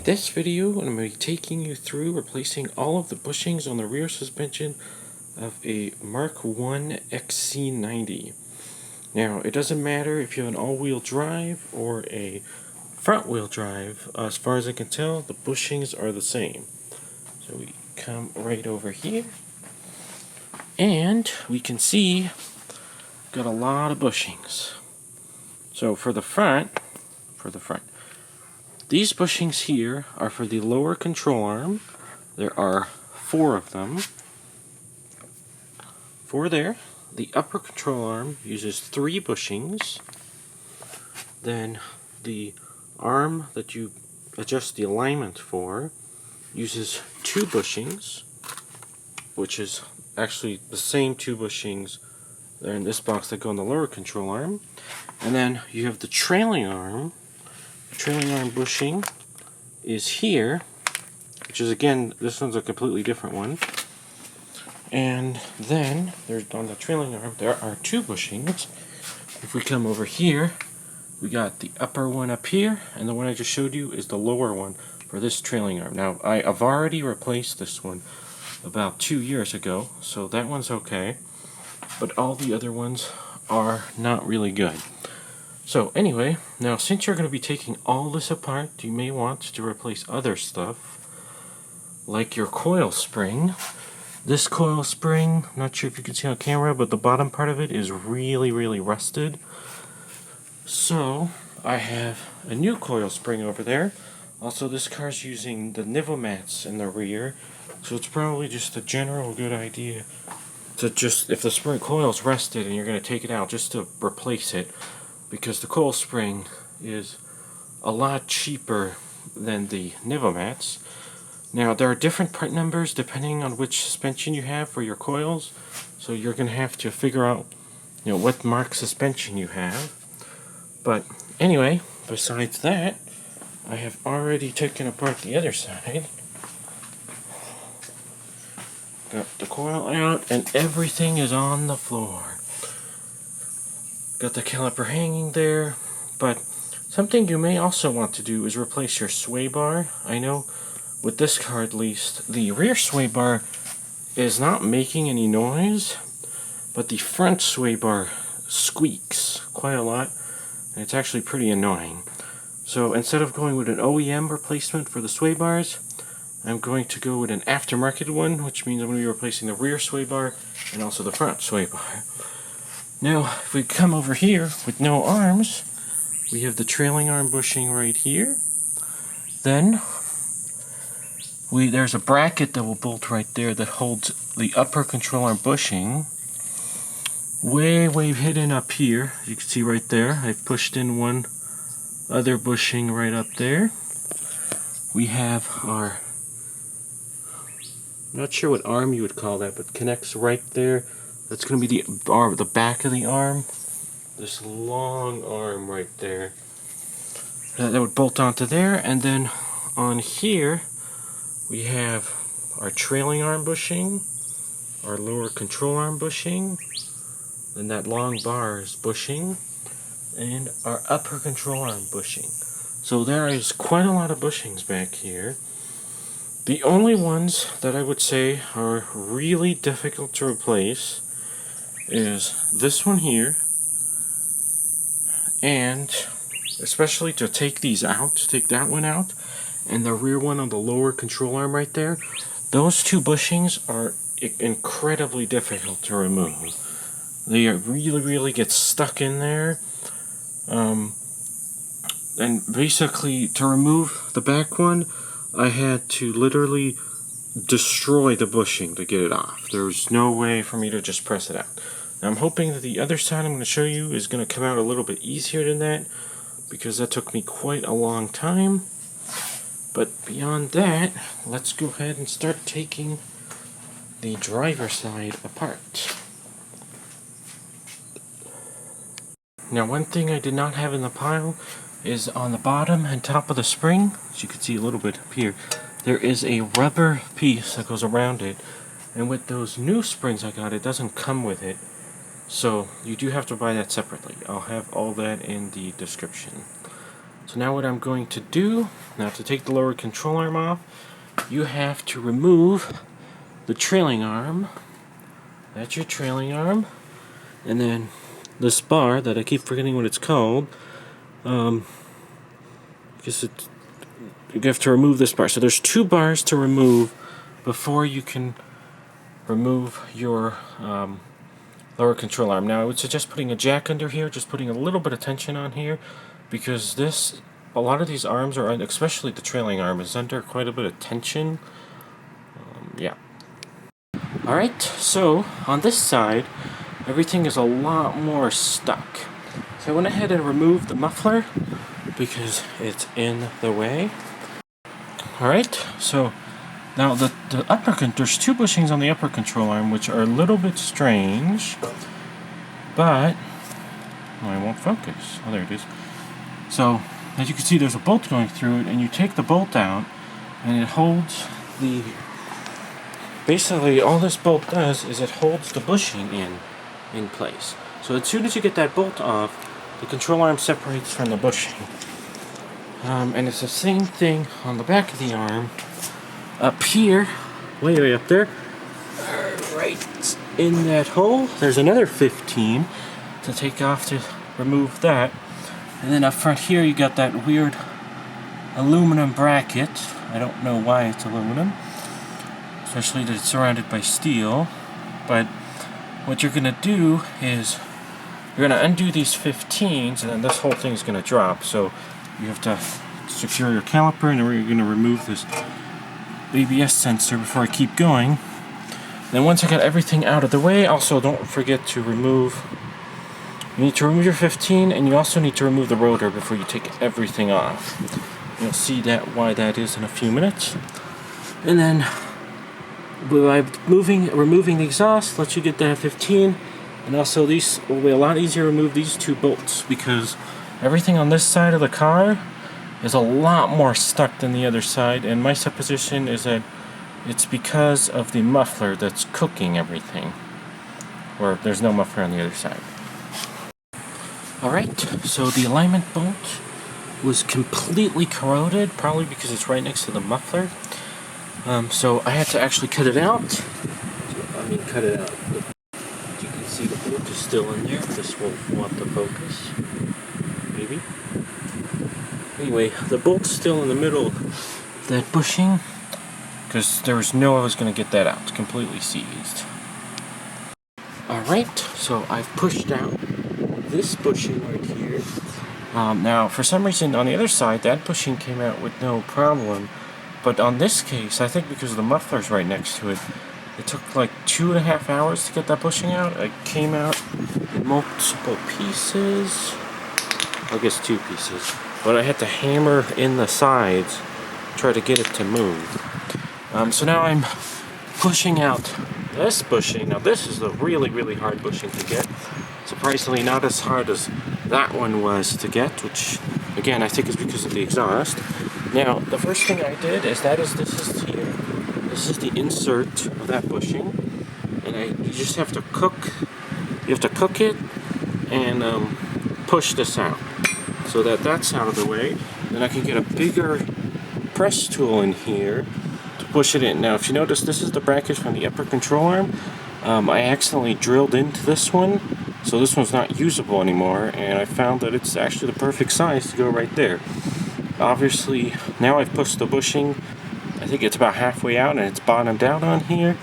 In this video, I'm going to be taking you through replacing all of the bushings on the rear suspension of a Mark I XC90. Now, it doesn't matter if you have an all-wheel drive or a front-wheel drive. As far as I can tell, the bushings are the same. So we come right over here, and we can see got a lot of bushings. So for the front, these bushings here are for the lower control arm. There are 4 of them. 4 there. The upper control arm uses 3 bushings. Then the arm that you adjust the alignment for uses 2 bushings, which is actually the same 2 bushings that are in this box that go on the lower control arm. And then you have the trailing arm. The trailing arm bushing is here, which is, again, this one's a completely different one. And then there's on the trailing arm there are 2 bushings. If we come over here, we got the upper one up here, and the one I just showed you is the lower one for this trailing arm. Now, I've already replaced this one about 2 years ago, so that one's okay, but all the other ones are not really good. So anyway, now since you're going to be taking all this apart, you may want to replace other stuff, like your coil spring. This coil spring, not sure if you can see on camera, but the bottom part of it is really rusted. So I have a new coil spring over there. Also, this car's using the Nivomats in the rear, so it's probably just a general good idea to just, if the spring coil's rusted and you're going to take it out, just to replace it, because the coil spring is a lot cheaper than the Nivomats. Now, there are different part numbers depending on which suspension you have for your coils, so you're going to have to figure out, what mark suspension you have. But anyway, besides that, I have already taken apart the other side. Got the coil out, and everything is on the floor. Got the caliper hanging there, but something you may also want to do is replace your sway bar. I know with this car at least, the rear sway bar is not making any noise, but the front sway bar squeaks quite a lot, and it's actually pretty annoying. So instead of going with an OEM replacement for the sway bars, I'm going to go with an aftermarket one, which means I'm going to be replacing the rear sway bar and also the front sway bar. Now, if we come over here with no arms, we have the trailing arm bushing right here. Then, there's a bracket that will bolt right there that holds the upper control arm bushing. Way hidden up here. You can see right there, I've pushed in one other bushing right up there. We have our, I'm not sure what arm you would call that, but connects right there. That's going to be the back of the arm. This long arm right there. That would bolt onto there, and then on here we have our trailing arm bushing, our lower control arm bushing, then that long bar is bushing, and our upper control arm bushing. So there is quite a lot of bushings back here. The only ones that I would say are really difficult to replace is this one here, and especially to take these out, take that one out, and the rear one on the lower control arm right there. Those 2 bushings are incredibly difficult to remove. They really get stuck in there. And basically, to remove the back one, I had to literally destroy the bushing to get it off. There's no way for me to just press it out. Now, I'm hoping that the other side I'm going to show you is going to come out a little bit easier than that, because that took me quite a long time. But beyond that, let's go ahead and start taking the driver's side apart. Now, one thing I did not have in the pile is on the bottom and top of the spring, as you can see a little bit up here, there is a rubber piece that goes around it. And with those new springs I got, it doesn't come with it. So you do have to buy that separately. I'll have all that in the description. So now what I'm going to do, now to take the lower control arm off, you have to remove the trailing arm. That's your trailing arm. And then this bar that I keep forgetting what it's called, because you have to remove this bar. So there's 2 bars to remove before you can remove your lower control arm. Now I would suggest putting a jack under here, just putting a little bit of tension on here, because a lot of these arms are, especially the trailing arm, is under quite a bit of tension. Yeah. Alright, so on this side, everything is a lot more stuck. So I went ahead and removed the muffler because it's in the way. Alright, so now the there's 2 bushings on the upper control arm which are a little bit strange, but I won't focus. Oh, there it is. So as you can see, there's a bolt going through it, and you take the bolt out and it holds the, basically all this bolt does is it holds the bushing in place. So as soon as you get that bolt off, the control arm separates from the bushing. And it's the same thing on the back of the arm. Up here, way up there, right in that hole, there's another 15 to take off to remove that. And then up front here, you got that weird aluminum bracket. I don't know why it's aluminum, especially that it's surrounded by steel. But what you're gonna do is you're gonna undo these 15s, and then this whole thing is gonna drop. So you have to secure your caliper, and then we're gonna remove this ABS sensor before I keep going. Then once I got everything out of the way, also don't forget to remove, you need to remove your 15, and you also need to remove the rotor before you take everything off. You'll see why that is in a few minutes. And then by removing the exhaust lets you get that 15, and also these will be a lot easier to remove these 2 bolts, because everything on this side of the car is a lot more stuck than the other side, and my supposition is that it's because of the muffler that's cooking everything, or there's no muffler on the other side. Alright, so the alignment bolt was completely corroded, probably because it's right next to the muffler. So I had to actually cut it out. Cut it out. As you can see, the bolt is still in there. This will want to focus, maybe. Anyway, the bolt's still in the middle of that bushing, because there was no way I was going to get that out. It's completely seized. Alright, so I've pushed out this bushing right here. Now, for some reason, on the other side, that bushing came out with no problem. But on this case, I think because the muffler's right next to it, it took like 2.5 hours to get that bushing out. It came out in multiple pieces. I guess 2 pieces. But I had to hammer in the sides, try to get it to move. So now I'm pushing out this bushing. Now this is the really, really hard bushing to get. Surprisingly not as hard as that one was to get, which again I think is because of the exhaust. Now the first thing I did is this is the insert of that bushing, and you just have to cook. You have to cook it and push this out so that that's out of the way. Then I can get a bigger press tool in here to push it in. Now if you notice, this is the bracket from the upper control arm. I accidentally drilled into this one, so this one's not usable anymore, and I found that it's actually the perfect size to go right there. Obviously, now I've pushed the bushing, I think it's about halfway out, and it's bottomed out on here,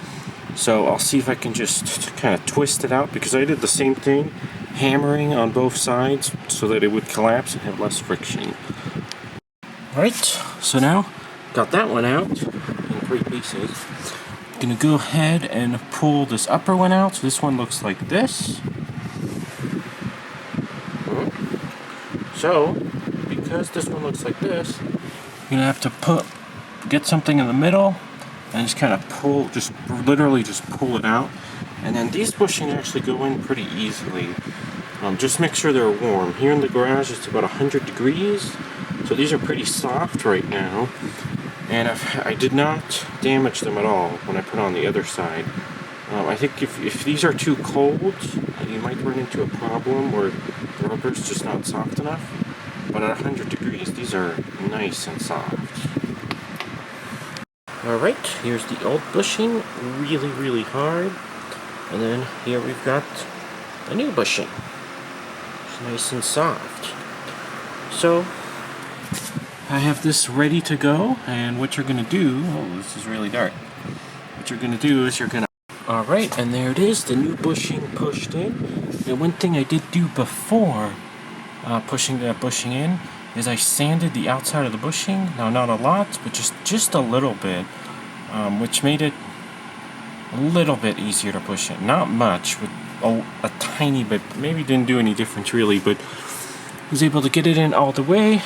so I'll see if I can just kind of twist it out, because I did the same thing, hammering on both sides so that it would collapse and have less friction. Alright, so now, got that one out in 3 pieces. I'm going to go ahead and pull this upper one out. So this one looks like this. So, because this one looks like this, you're going to have to get something in the middle and just kind of pull, literally pull it out. And then these bushings actually go in pretty easily. Just make sure they're warm. Here in the garage it's about 100 degrees, so these are pretty soft right now. And I did not damage them at all when I put on the other side. I think if these are too cold, you might run into a problem where the rubber's just not soft enough. but at 100 degrees, these are nice and soft. Alright, here's the old bushing, really, really hard. And then here we've got a new bushing. It's nice and soft. So, I have this ready to go, and what you're going to do, oh, this is really dark. What you're going to do is you're going to, alright, and there it is, the new bushing pushed in. Now, one thing I did do before pushing that bushing in is I sanded the outside of the bushing. Now, not a lot, but just a little bit, which made it a little bit easier to push in. Not much, but a tiny bit. Maybe didn't do any difference really, but I was able to get it in all the way.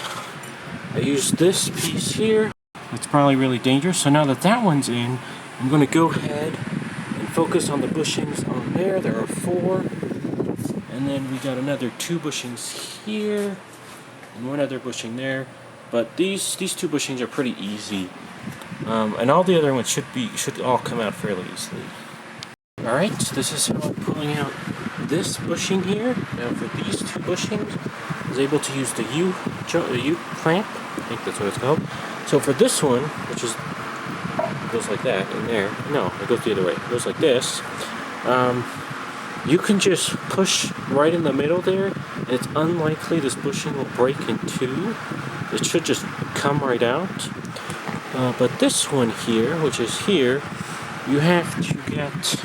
I used this piece here. It's probably really dangerous. So now that that one's in, I'm going to go ahead and focus on the bushings on there. There are 4. And then we got another 2 bushings here. And 1 other bushing there. But these 2 bushings are pretty easy. And all the other ones should all come out fairly easily. Alright, so this is how I'm pulling out this bushing here. Now for these 2 bushings, I was able to use the U clamp. I think that's what it's called. So for this one, which goes like that in there. No, it goes the other way. It goes like this. You can just push right in the middle there, and it's unlikely this bushing will break in 2. It should just come right out. But this one here, which is here, you have to get,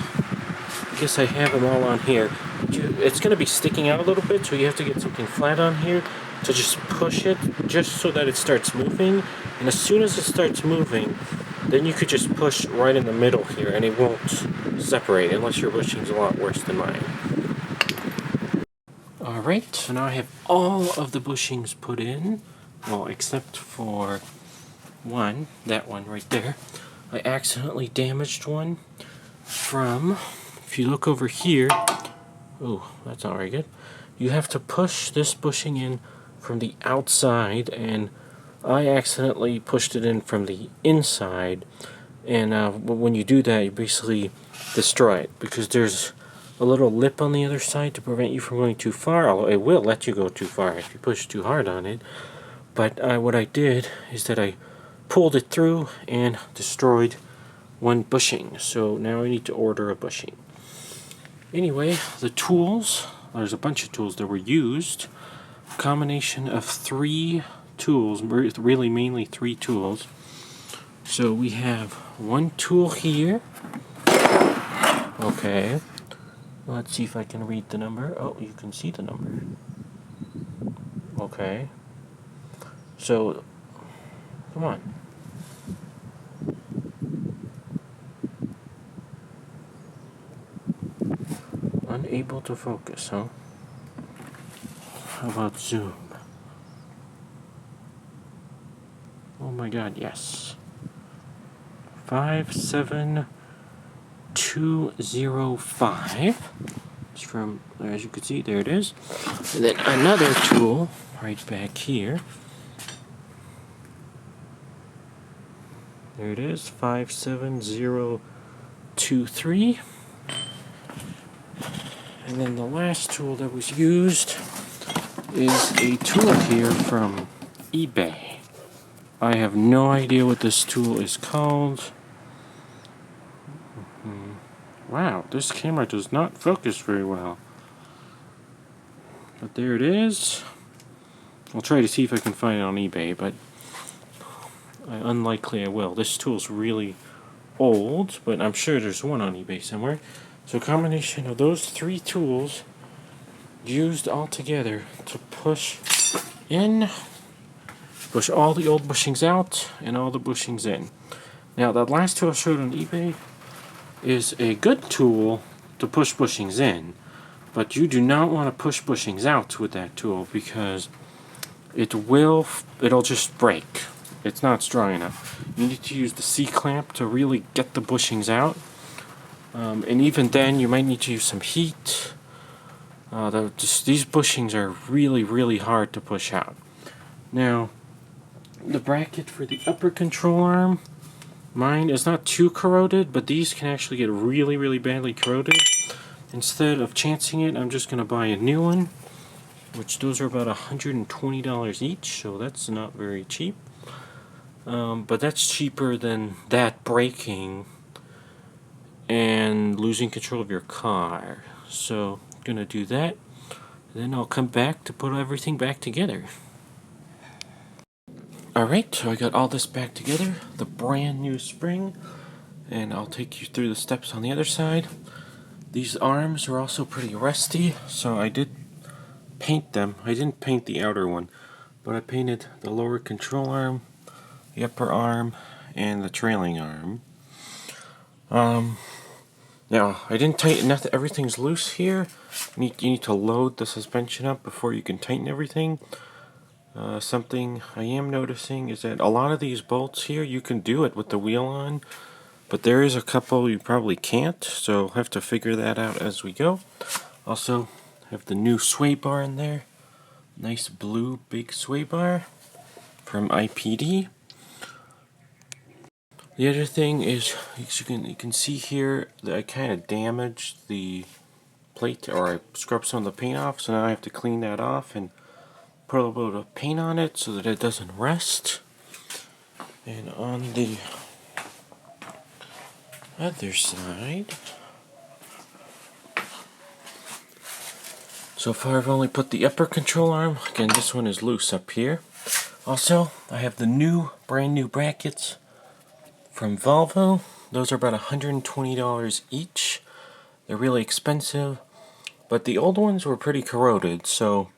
I guess I have them all on here. It's going to be sticking out a little bit, so you have to get something flat on here to just push it, just so that it starts moving. And as soon as it starts moving, then you could just push right in the middle here, and it won't separate, unless your bushing's a lot worse than mine. Alright, so now I have all of the bushings put in, well, except for one, that one right there. I accidentally damaged one from, if you look over here, oh, that's not very good. You have to push this bushing in from the outside, and I accidentally pushed it in from the inside, and when you do that, you basically destroy it, because there's a little lip on the other side to prevent you from going too far, although it will let you go too far if you push too hard on it. But what I did is that I pulled it through and destroyed one bushing, so now I need to order a bushing. Anyway, the tools, there's a bunch of tools that were used, a combination of 3 tools, really mainly 3 tools. So we have one tool here. Okay, let's see if I can read the number. Oh, you can see the number. Okay, so come on. Unable to focus, huh? How about zoom? Oh my god, yes. 57205. It's from, as you can see, there it is. And then another tool right back here. There it is, 57023. And then the last tool that was used is a tool here from eBay. I have no idea what this tool is called. Wow, this camera does not focus very well. But there it is. I'll try to see if I can find it on eBay, but unlikely I will. This tool's really old, but I'm sure there's one on eBay somewhere. So a combination of those 3 tools used all together to push all the old bushings out and all the bushings in. Now that last tool I showed on eBay is a good tool to push bushings in, but you do not want to push bushings out with that tool, because it'll just break. It's not strong enough. You need to use the C-clamp to really get the bushings out. And even then, you might need to use some heat. These bushings are really, really hard to push out. Now, the bracket for the upper control arm, mine is not too corroded, but these can actually get really, really badly corroded. Instead of chancing it, I'm just going to buy a new one. which those are about $120 each, so that's not very cheap. But that's cheaper than that breaking and losing control of your car. So I'm gonna do that, then I'll come back to put everything back together. Alright, so I got all this back together, the brand new spring, and I'll take you through the steps on the other side. These arms are also pretty rusty, so I did paint them. I didn't paint the outer one, but I painted the lower control arm, the upper arm, and the trailing arm. Now, I didn't tighten nothing. Everything's loose here. You need to load the suspension up before you can tighten everything. Something I am noticing is that a lot of these bolts here, you can do it with the wheel on, but there is a couple you probably can't, so I'll have to figure that out as we go. Also, have the new sway bar in there. Nice blue big sway bar from IPD. The other thing is, you can see here that I kind of damaged the plate, or I scrubbed some of the paint off, so now I have to clean that off and put a little bit of paint on it so that it doesn't rust. And on the other side, so far I've only put the upper control arm. Again, this one is loose up here. Also, I have the brand new brackets from Volvo. Those are about $120 each. They're really expensive, but the old ones were pretty corroded, so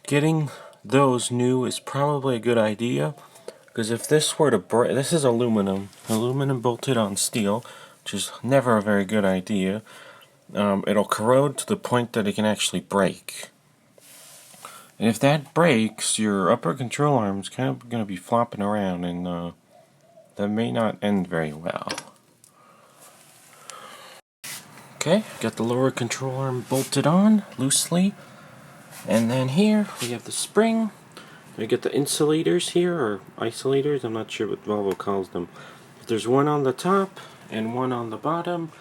getting those new is probably a good idea, because if this were to break, this is aluminum bolted on steel, which is never a very good idea. It'll corrode to the point that it can actually break. And if that breaks, your upper control arm is kind of going to be flopping around, and that may not end very well. Okay, got the lower control arm bolted on loosely. And then here we have the spring. We get the insulators here, or isolators, I'm not sure what Volvo calls them. But there's one on the top and one on the bottom,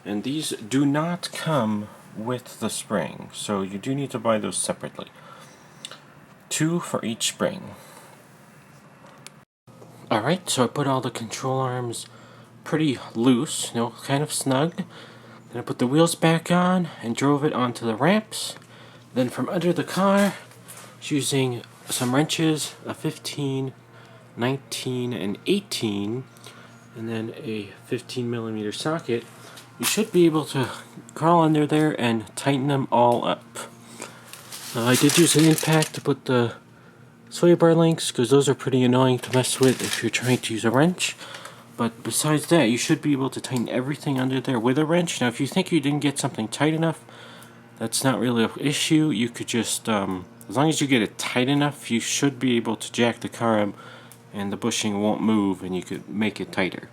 and these do not come with the spring, so you do need to buy those separately. 2 for each spring. Alright, so I put all the control arms pretty loose, kind of snug. Then I put the wheels back on and drove it onto the ramps. Then from under the car, using some wrenches, a 15, 19, and 18, and then a 15mm socket, you should be able to crawl under there and tighten them all up. I did use an impact to put the sway bar links, because those are pretty annoying to mess with if you're trying to use a wrench. But besides that, you should be able to tighten everything under there with a wrench. Now, if you think you didn't get something tight enough, that's not really an issue. You could just, as long as you get it tight enough, you should be able to jack the car up and the bushing won't move, and you could make it tighter.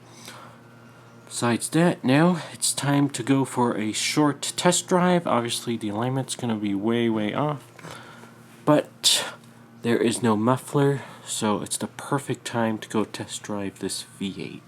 Besides that, now it's time to go for a short test drive. Obviously, the alignment's going to be way off, but there is no muffler, so it's the perfect time to go test drive this V8.